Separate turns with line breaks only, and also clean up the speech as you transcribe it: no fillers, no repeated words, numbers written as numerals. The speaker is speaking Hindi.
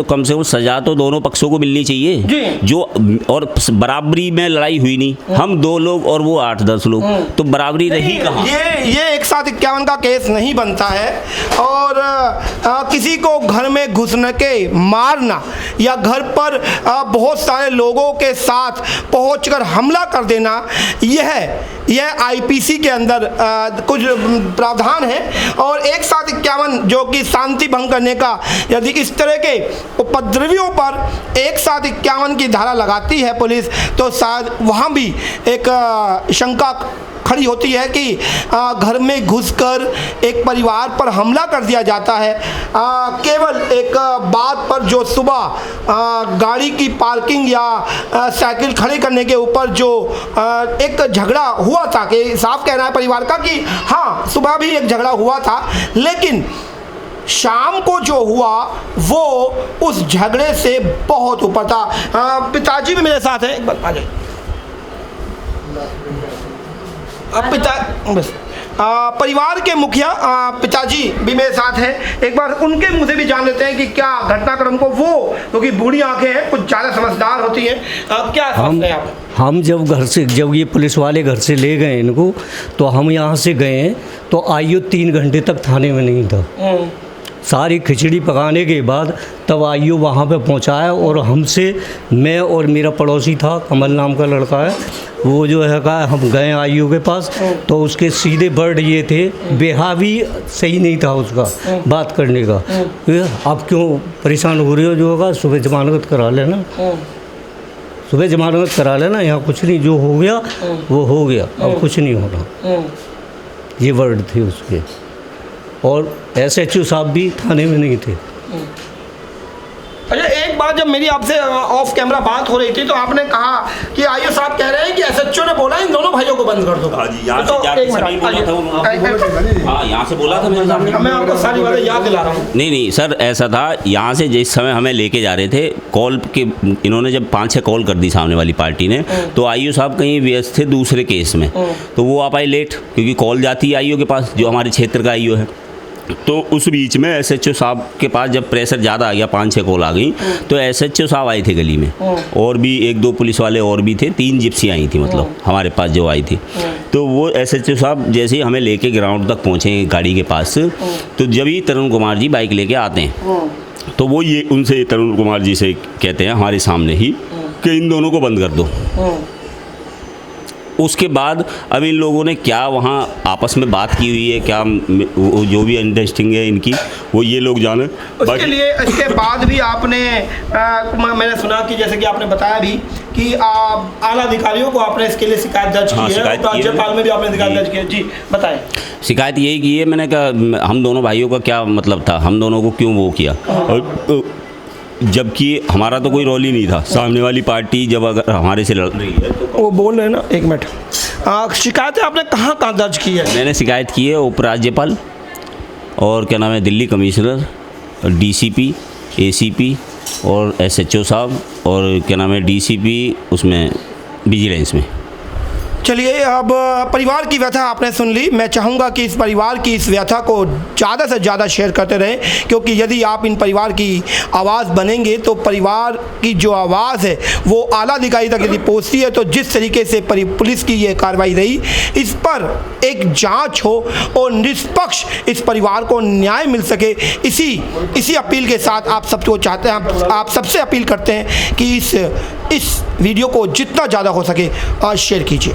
तो कम से कम सजा तो दोनों पक्षों को मिलनी चाहिए जो, और बराबरी में लड़ाई हुई नहीं, हम 2 लोग और वो 8-10 लोग, तो बराबरी रही कहाँ?
ये 151 का केस नहीं बनता है। और किसी को घर में घुसने के मारना या घर पर बहुत सारे लोगों के साथ पहुंचकर हमला कर देना, यह आईपीसी के अंदर कुछ प्रावधान है। और 151 जो कि शांति भंग करने का, यदि इस तरह के उपद्रवियों पर 151 की धारा लगाती है पुलिस, तो शायद वहाँ भी एक शंका खड़ी होती है कि घर में घुसकर एक परिवार पर हमला कर दिया जाता है केवल एक बात पर, जो सुबह गाड़ी की पार्किंग या साइकिल खड़े करने के ऊपर जो एक झगड़ा हुआ था, कि साफ कहना है परिवार का कि हाँ सुबह भी एक झगड़ा हुआ था, लेकिन शाम को जो हुआ वो उस झगड़े से बहुत ऊपर था। पिताजी भी मेरे साथ हैं, एक बार आ जाइए। परिवार के मुखिया पिताजी भी मेरे साथ हैं, एक बार उनके मुंह से भी जान लेते हैं कि क्या घटनाक्रम को, वो क्योंकि बूढ़ी आंखें हैं, कुछ ज़्यादा समझदार होती हैं, क्या समझते हैं आप?
हम जब ये पुलिस वाले घर से ले गए इनको, तो हम यहाँ से गए तो आईओ 3 घंटे तक थाने में नहीं था। सारी खिचड़ी पकाने के बाद तब आईओ वहाँ पे पहुँचाया, और हमसे, मैं और मेरा पड़ोसी था, कमल नाम का लड़का है, वो जो है कहा, हम गए आईओ के पास, तो उसके सीधे वर्ड ये थे, बेहावी सही नहीं था उसका बात करने का, अब क्यों परेशान हो रहे हो, जो होगा सुबह जमानत करा लेना, सुबह जमानत करा लेना, यहाँ कुछ नहीं, जो हो गया वो हो गया, अब कुछ नहीं होना, ये वर्ड थे उसके। और SHO साहब भी थाने में नहीं थे।
अच्छा, एक बात जब मेरी आपसे ऑफ कैमरा बात हो रही थी तो आपने कहा कि आईओ साहब कह रहे हैं कि SHO ने बोला इन दोनों भाइयों को बंद कर दो।
हाँ जी, यहाँ से जाके सभी बोला था, हाँ यहाँ से बोला था मेरे सामने,
मैं आपको सारी बातें याद दिला रहा हूँ।
नहीं सर, ऐसा था, यहाँ से जिस समय हमें लेके जा रहे थे, कॉल के इन्होंने जब 5-6 कॉल कर दी सामने वाली पार्टी ने, तो आईओ साहब कहीं व्यस्त थे दूसरे केस में, तो वो आ पाए लेट, क्योंकि कॉल जाती है आईओ के पास, जो हमारे क्षेत्र का आईओ है। तो उस बीच में SHO साहब के पास जब प्रेशर ज़्यादा आ गया, 5-6 कॉल आ गई, तो SHO साहब आए थे गली में, और भी 1-2 पुलिस वाले और भी थे, 3 जिप्सी आई थी मतलब हमारे पास जो आई थी। तो वो SHO साहब जैसे ही हमें लेके ग्राउंड तक पहुँचे गाड़ी के पास, तो जब ही तरुण कुमार जी बाइक लेके आते हैं, तो वो ये उनसे, तरुण कुमार जी से कहते हैं हमारे सामने ही कि इन दोनों को बंद कर दो। उसके बाद अब इन लोगों ने क्या वहाँ आपस में बात की हुई है, क्या जो भी इंटरेस्टिंग है इनकी, वो ये लोग जाने।
उसके लिए इसके बाद भी आपने मैंने सुना कि जैसे कि आपने बताया भी कि आला अधिकारियों को आपने इसके लिए शिकायत दर्ज की है, राज्यपाल में भी आपने शिकायत दर्ज की है। जी बताएं।
शिकायत यही की है मैंने, कहा हम दोनों भाइयों का क्या मतलब था, हम दोनों को क्यों वो किया, जबकि हमारा तो कोई रोल ही नहीं था, सामने वाली पार्टी जब अगर हमारे से लड़ रही है तो
वो बोल रहे हैं ना, एक मिनट, शिकायतें आपने कहाँ दर्ज की है?
मैंने शिकायत की है उपराज्यपाल और क्या नाम है दिल्ली कमिश्नर, DCP, ACP और SHO साहब और क्या नाम है DCP उसमें विजिलेंस में।
चलिए, अब परिवार की व्यथा आपने सुन ली। मैं चाहूँगा कि इस परिवार की इस व्यथा को ज़्यादा से ज़्यादा शेयर करते रहें, क्योंकि यदि आप इन परिवार की आवाज़ बनेंगे तो परिवार की जो आवाज़ है वो आला अधिकारी तक यदि पहुँचती है, तो जिस तरीके से पुलिस की ये कार्रवाई रही, इस पर एक जांच हो और निष्पक्ष इस परिवार को न्याय मिल सके, इसी अपील के साथ आप सबको चाहते हैं, आप सबसे अपील करते हैं कि इस वीडियो को जितना ज़्यादा हो सके शेयर कीजिए।